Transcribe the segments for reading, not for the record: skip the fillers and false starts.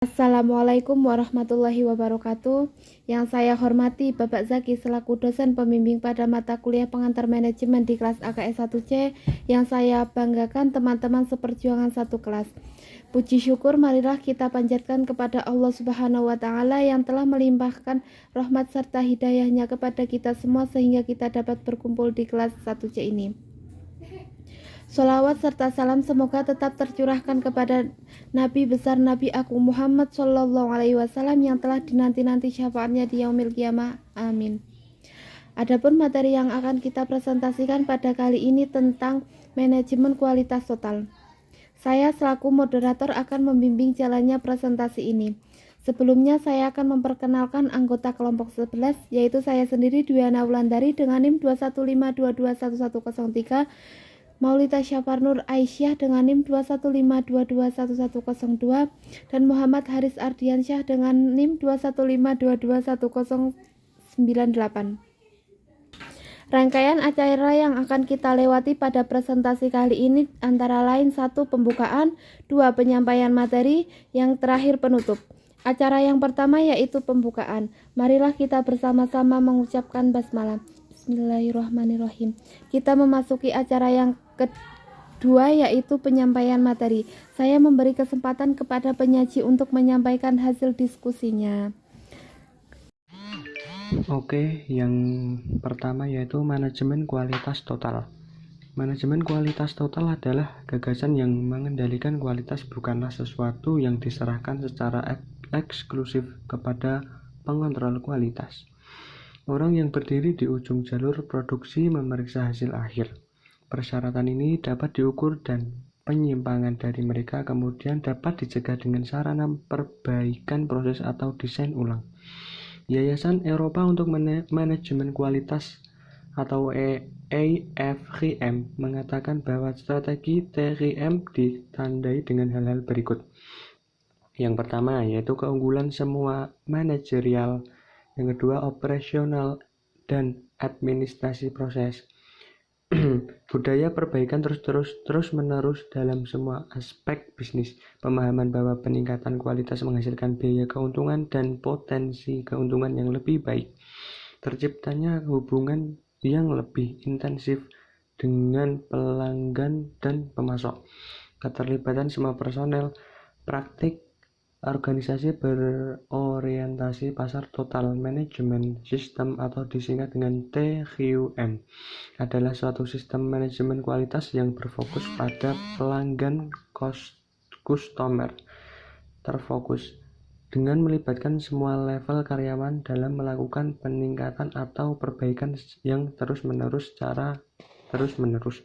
Assalamualaikum warahmatullahi wabarakatuh. Yang saya hormati Bapak Zaki selaku dosen pembimbing pada mata kuliah pengantar manajemen di kelas AKS 1C. Yang saya banggakan teman-teman seperjuangan satu kelas. Puji syukur marilah kita panjatkan kepada Allah Subhanahu wa taala yang telah melimpahkan rahmat serta hidayahnya kepada kita semua sehingga kita dapat berkumpul di kelas 1C ini. Sholawat serta salam semoga tetap tercurahkan kepada Nabi besar Nabi Agung Muhammad Shallallahu Alaihi Wasallam yang telah dinanti-nanti syafaatnya di yaumil qiyamah. Amin. Adapun materi yang akan kita presentasikan pada kali ini tentang manajemen kualitas total. Saya selaku moderator akan membimbing jalannya presentasi ini. Sebelumnya saya akan memperkenalkan anggota kelompok 11, yaitu saya sendiri Dwiana Wulandari dengan NIM 215221103, Maulita Syafarnur Aisyah dengan NIM 215221102 dan Muhammad Haris Ardiansyah dengan NIM 215221098. Rangkaian acara yang akan kita lewati pada presentasi kali ini antara lain 1. Pembukaan, 2. Penyampaian materi, yang terakhir penutup. Acara yang pertama yaitu pembukaan. Marilah kita bersama-sama mengucapkan basmalah. Bismillahirrahmanirrahim. Kita memasuki acara yang kedua yaitu penyampaian materi. Saya memberi kesempatan kepada penyaji untuk menyampaikan hasil diskusinya. Oke, yang pertama yaitu manajemen kualitas total. Manajemen kualitas total adalah gagasan yang mengendalikan kualitas bukanlah sesuatu yang diserahkan secara eksklusif kepada pengontrol kualitas. Orang yang berdiri di ujung jalur produksi memeriksa hasil akhir. Persyaratan ini dapat diukur dan penyimpangan dari mereka kemudian dapat dicegah dengan sarana perbaikan proses atau desain ulang. Yayasan Eropa untuk Manajemen Kualitas atau AFGM mengatakan bahwa strategi TRM ditandai dengan hal-hal berikut. Yang pertama yaitu keunggulan semua manajerial, yang kedua operasional dan administrasi proses. Budaya perbaikan terus-menerus dalam semua aspek bisnis. Pemahaman bahwa peningkatan kualitas menghasilkan biaya keuntungan dan potensi keuntungan yang lebih baik. Terciptanya hubungan yang lebih intensif dengan pelanggan dan pemasok. Keterlibatan semua personel, praktik organisasi berorientasi pasar total management system atau disingkat dengan TQM adalah suatu sistem manajemen kualitas yang berfokus pada pelanggan customer terfokus dengan melibatkan semua level karyawan dalam melakukan peningkatan atau perbaikan yang terus-menerus secara terus-menerus.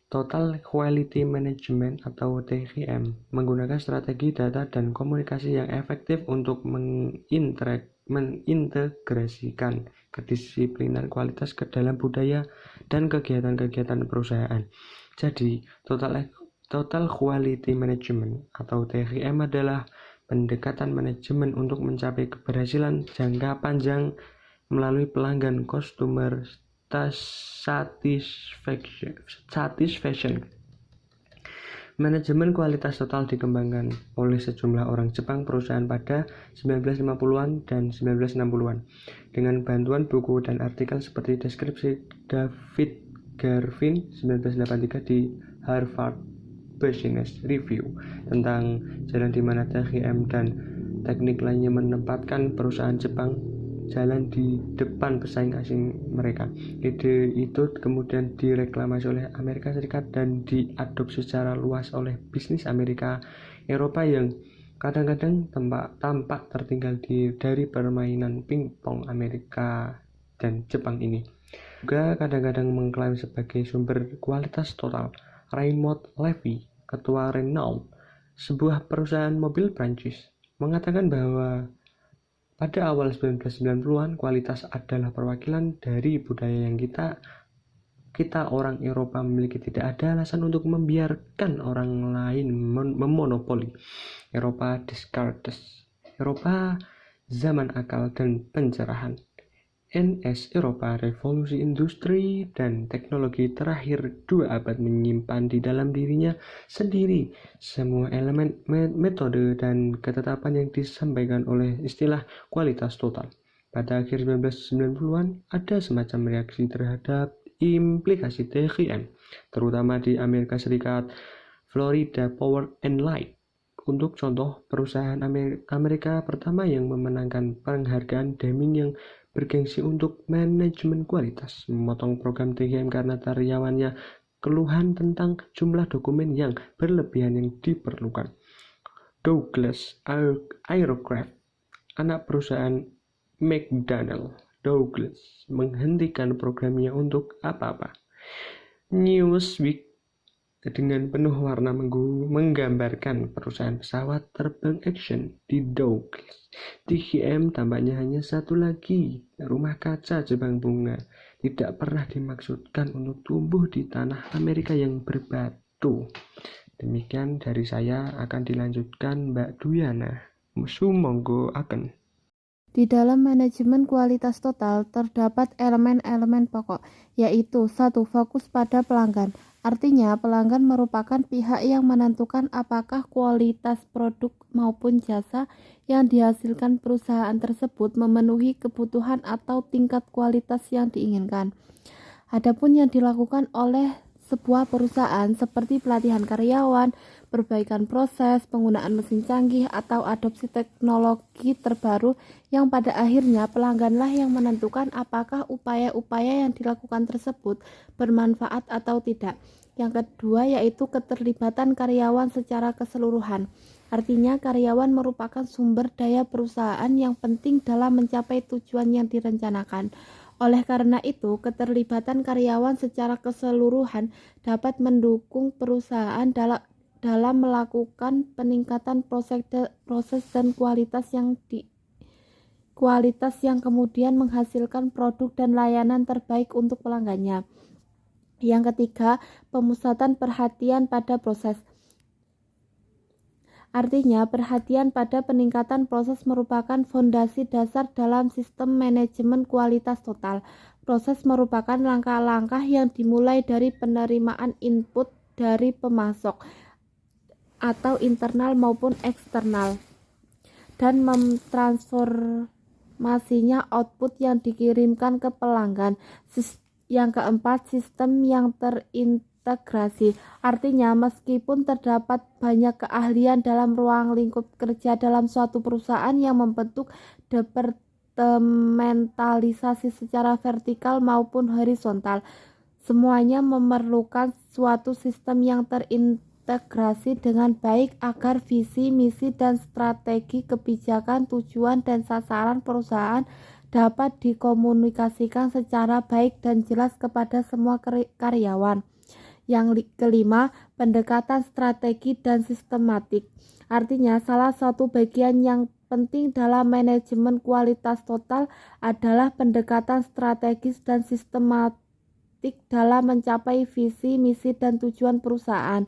Total Quality Management atau TQM menggunakan strategi data dan komunikasi yang efektif untuk mengintegrasikan kedisiplinan kualitas ke dalam budaya dan kegiatan-kegiatan perusahaan. Jadi, Total Quality Management atau TQM adalah pendekatan manajemen untuk mencapai keberhasilan jangka panjang melalui pelanggan customer satisfaction. Manajemen kualitas total dikembangkan oleh sejumlah orang Jepang perusahaan pada 1950-an dan 1960-an dengan bantuan buku dan artikel seperti deskripsi David Garvin 1983 di Harvard Business Review tentang jalan di mana TQM dan teknik lainnya menempatkan perusahaan Jepang jalan di depan pesaing asing mereka. Ide itu kemudian direklamasi oleh Amerika Serikat dan diadopsi secara luas oleh bisnis Amerika Eropa yang kadang-kadang tampak tertinggal dari permainan pingpong Amerika dan Jepang ini. Juga kadang-kadang mengklaim sebagai sumber kualitas total. Raymond Levy, ketua Renault, sebuah perusahaan mobil Prancis, mengatakan bahwa pada awal 1990-an, kualitas adalah perwakilan dari budaya yang kita orang Eropa memiliki. Tidak ada alasan untuk membiarkan orang lain memonopoli. Eropa Descartes. Eropa zaman akal dan pencerahan. NS Eropa, revolusi industri dan teknologi terakhir 2 abad menyimpan di dalam dirinya sendiri semua elemen, metode, dan ketetapan yang disampaikan oleh istilah kualitas total. Pada akhir 1990-an, ada semacam reaksi terhadap implikasi TGM, terutama di Amerika Serikat, Florida Power and Light. Untuk contoh, perusahaan Amerika pertama yang memenangkan penghargaan Deming yang bergengsi untuk manajemen kualitas, memotong program TGM karena karyawannya keluhan tentang jumlah dokumen yang berlebihan yang diperlukan. Douglas Aircraft, anak perusahaan McDonnell Douglas, menghentikan programnya untuk apa-apa. Newsweek dengan penuh warna menggambarkan perusahaan pesawat terbang action di Douglas. TGM tampaknya hanya satu lagi rumah kaca Jepang bunga, tidak pernah dimaksudkan untuk tumbuh di tanah Amerika yang berbatu. Demikian dari saya, akan dilanjutkan Mbak Duyana. Sumangga akan. Di dalam manajemen kualitas total terdapat elemen-elemen pokok, yaitu 1. Fokus pada pelanggan. Artinya, pelanggan merupakan pihak yang menentukan apakah kualitas produk maupun jasa yang dihasilkan perusahaan tersebut memenuhi kebutuhan atau tingkat kualitas yang diinginkan. Adapun yang dilakukan oleh sebuah perusahaan seperti pelatihan karyawan, perbaikan proses, penggunaan mesin canggih, atau adopsi teknologi terbaru yang pada akhirnya pelangganlah yang menentukan apakah upaya-upaya yang dilakukan tersebut bermanfaat atau tidak. Yang kedua yaitu keterlibatan karyawan secara keseluruhan. Artinya karyawan merupakan sumber daya perusahaan yang penting dalam mencapai tujuan yang direncanakan. Oleh karena itu, keterlibatan karyawan secara keseluruhan dapat mendukung perusahaan dalam melakukan peningkatan proses dan kualitas yang kemudian menghasilkan produk dan layanan terbaik untuk pelanggannya. Yang ketiga, pemusatan perhatian pada proses. Artinya, perhatian pada peningkatan proses merupakan fondasi dasar dalam sistem manajemen kualitas total. Proses merupakan langkah-langkah yang dimulai dari penerimaan input dari pemasok atau internal maupun eksternal dan mentransformasinya output yang dikirimkan ke pelanggan. Yang keempat, sistem yang terintegrasi. Artinya, meskipun terdapat banyak keahlian dalam ruang lingkup kerja dalam suatu perusahaan yang membentuk departementalisasi secara vertikal maupun horizontal, semuanya memerlukan suatu sistem yang terintegrasi dengan baik agar visi, misi, dan strategi kebijakan, tujuan, dan sasaran perusahaan dapat dikomunikasikan secara baik dan jelas kepada semua karyawan. Yang kelima, pendekatan strategi dan sistematik. Artinya, salah satu bagian yang penting dalam manajemen kualitas total adalah pendekatan strategis dan sistematik dalam mencapai visi, misi, dan tujuan perusahaan.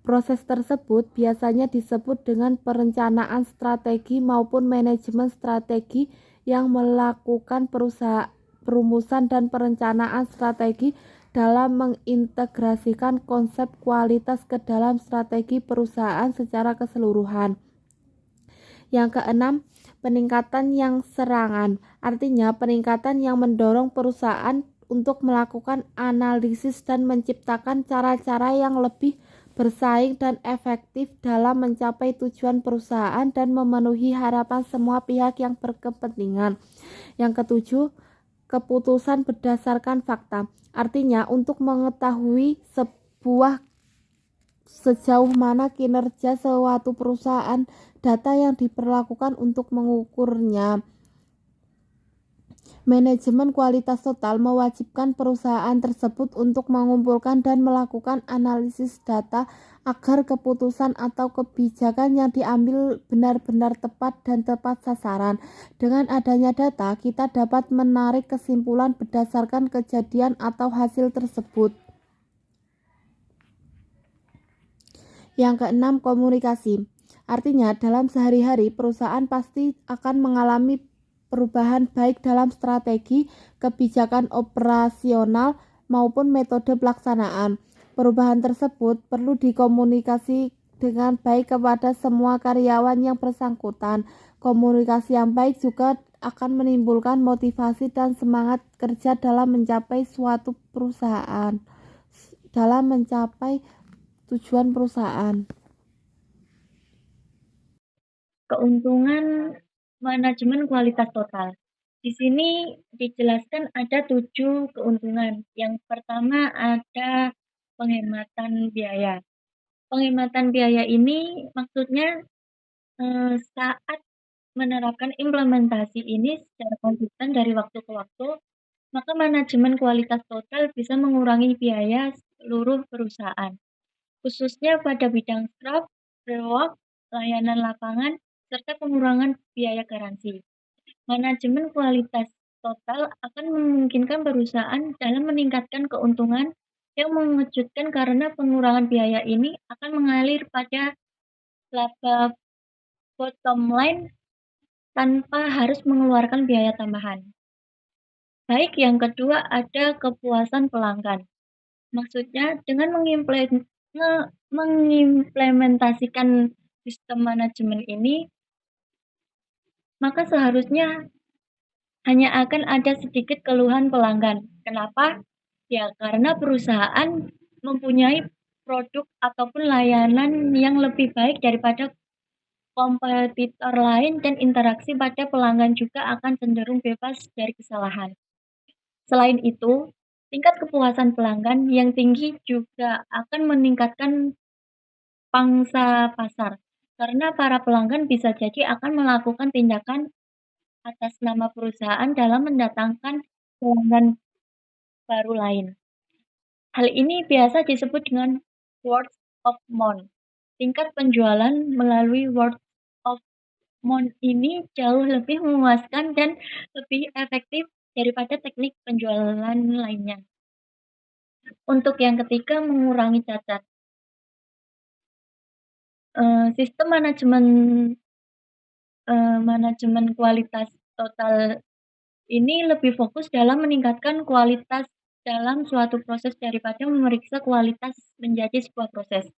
Proses tersebut biasanya disebut dengan perencanaan strategi maupun manajemen strategi yang melakukan perumusan dan perencanaan strategi dalam mengintegrasikan konsep kualitas ke dalam strategi perusahaan secara keseluruhan. Yang keenam, peningkatan yang serangan. Artinya, peningkatan yang mendorong perusahaan untuk melakukan analisis dan menciptakan cara-cara yang lebih bersaing dan efektif dalam mencapai tujuan perusahaan dan memenuhi harapan semua pihak yang berkepentingan. Yang ketujuh, keputusan berdasarkan fakta. Artinya, untuk mengetahui sejauh mana kinerja suatu perusahaan, data yang diperlakukan untuk mengukurnya. Manajemen kualitas total mewajibkan perusahaan tersebut untuk mengumpulkan dan melakukan analisis data agar keputusan atau kebijakan yang diambil benar-benar tepat dan tepat sasaran. Dengan adanya data, kita dapat menarik kesimpulan berdasarkan kejadian atau hasil tersebut. Yang keenam, komunikasi. Artinya, dalam sehari-hari perusahaan pasti akan mengalami perubahan baik dalam strategi, kebijakan operasional, maupun metode pelaksanaan. Perubahan tersebut perlu dikomunikasi dengan baik kepada semua karyawan yang bersangkutan. Komunikasi yang baik juga akan menimbulkan motivasi dan semangat kerja dalam mencapai tujuan perusahaan. Keuntungan manajemen kualitas total. Di sini dijelaskan ada 7 keuntungan. Yang pertama ada penghematan biaya. Penghematan biaya ini maksudnya saat menerapkan implementasi ini secara konsisten dari waktu ke waktu, maka manajemen kualitas total bisa mengurangi biaya seluruh perusahaan, khususnya pada bidang scrap, rework, layanan lapangan, serta pengurangan biaya garansi. Manajemen kualitas total akan memungkinkan perusahaan dalam meningkatkan keuntungan yang mengejutkan karena pengurangan biaya ini akan mengalir pada laba bottom line tanpa harus mengeluarkan biaya tambahan. Baik, yang kedua ada kepuasan pelanggan. Maksudnya dengan mengimplementasikan sistem manajemen ini, maka seharusnya hanya akan ada sedikit keluhan pelanggan. Kenapa? Ya, karena perusahaan mempunyai produk ataupun layanan yang lebih baik daripada kompetitor lain dan interaksi pada pelanggan juga akan cenderung bebas dari kesalahan. Selain itu, tingkat kepuasan pelanggan yang tinggi juga akan meningkatkan pangsa pasar, karena para pelanggan bisa jadi akan melakukan tindakan atas nama perusahaan dalam mendatangkan pelanggan baru lain. Hal ini biasa disebut dengan word of mouth. Tingkat penjualan melalui word of mouth ini jauh lebih memuaskan dan lebih efektif daripada teknik penjualan lainnya. Untuk yang ketiga, mengurangi cacat. Sistem manajemen kualitas total ini lebih fokus dalam meningkatkan kualitas dalam suatu proses daripada memeriksa kualitas menjadi sebuah proses.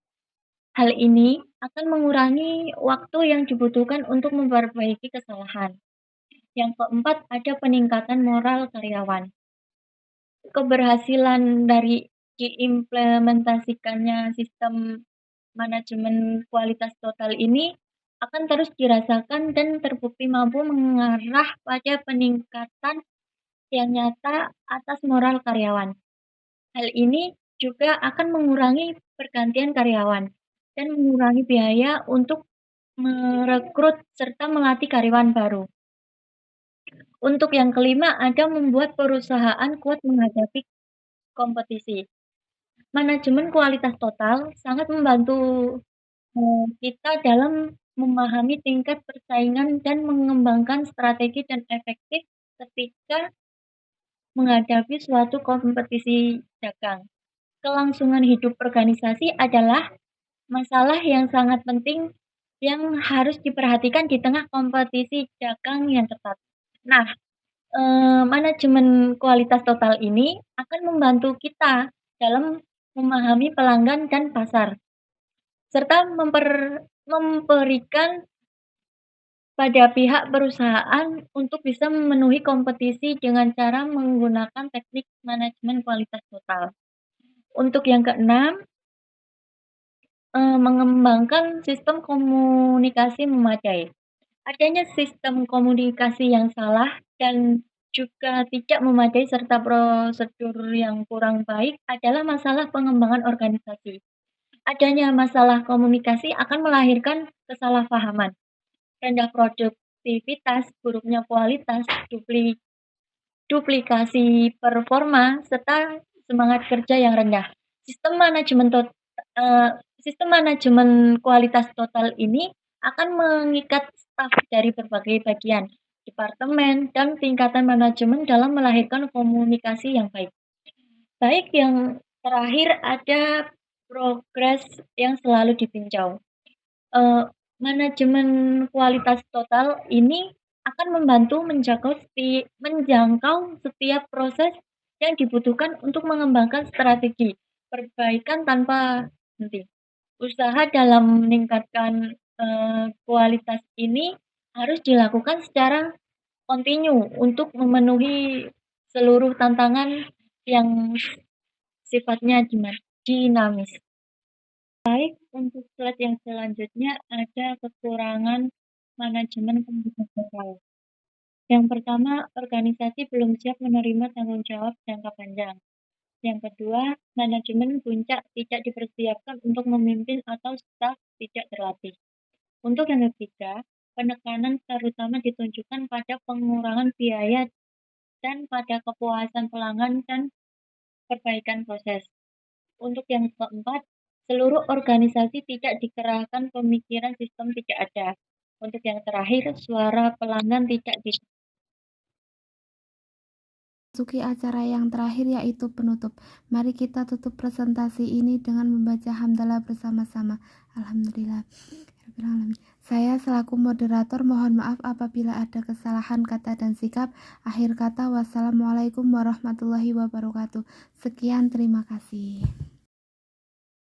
Hal ini akan mengurangi waktu yang dibutuhkan untuk memperbaiki kesalahan. Yang keempat, ada peningkatan moral karyawan. Keberhasilan dari diimplementasikannya sistem manajemen kualitas total ini akan terus dirasakan dan terbukti mampu mengarah pada peningkatan yang nyata atas moral karyawan. Hal ini juga akan mengurangi pergantian karyawan dan mengurangi biaya untuk merekrut serta melatih karyawan baru. Untuk yang kelima, ada membuat perusahaan kuat menghadapi kompetisi. Manajemen kualitas total sangat membantu kita dalam memahami tingkat persaingan dan mengembangkan strategi dan efektif ketika menghadapi suatu kompetisi dagang. Kelangsungan hidup organisasi adalah masalah yang sangat penting yang harus diperhatikan di tengah kompetisi dagang yang ketat. Nah, manajemen kualitas total ini akan membantu kita dalam memahami pelanggan dan pasar, serta memberikan pada pihak perusahaan untuk bisa memenuhi kompetisi dengan cara menggunakan teknik manajemen kualitas total. Untuk yang keenam, mengembangkan sistem komunikasi memadai. Adanya sistem komunikasi yang salah dan juga tidak memadai serta prosedur yang kurang baik adalah masalah pengembangan organisasi. Adanya masalah komunikasi akan melahirkan kesalahpahaman, rendah produktivitas, buruknya kualitas, duplikasi performa, serta semangat kerja yang rendah. Sistem manajemen kualitas total ini akan mengikat staf dari berbagai bagian, departemen, dan tingkatan manajemen dalam melahirkan komunikasi yang baik. Baik, yang terakhir ada progres yang selalu ditinjau. Manajemen kualitas total ini akan membantu menjangkau setiap proses yang dibutuhkan untuk mengembangkan strategi perbaikan tanpa henti. Usaha dalam meningkatkan kualitas ini harus dilakukan secara kontinu untuk memenuhi seluruh tantangan yang sifatnya dinamis. Baik, untuk slide yang selanjutnya ada kekurangan manajemen pendidikan lokal. Yang pertama, organisasi belum siap menerima tanggung jawab jangka panjang. Yang kedua, manajemen puncak tidak dipersiapkan untuk memimpin atau staf tidak terlatih. Untuk yang ketiga, penekanan terutama ditunjukkan pada pengurangan biaya dan pada kepuasan pelanggan dan perbaikan proses. Untuk yang keempat, seluruh organisasi tidak dikerahkan pemikiran sistem tidak ada. Untuk yang terakhir, suara pelanggan tidak Masuki acara yang terakhir yaitu penutup. Mari kita tutup presentasi ini dengan membaca hamdalah bersama-sama. Alhamdulillah. Saya selaku moderator mohon maaf apabila ada kesalahan kata dan sikap. Akhir kata, wassalamualaikum warahmatullahi wabarakatuh. Sekian, terima kasih.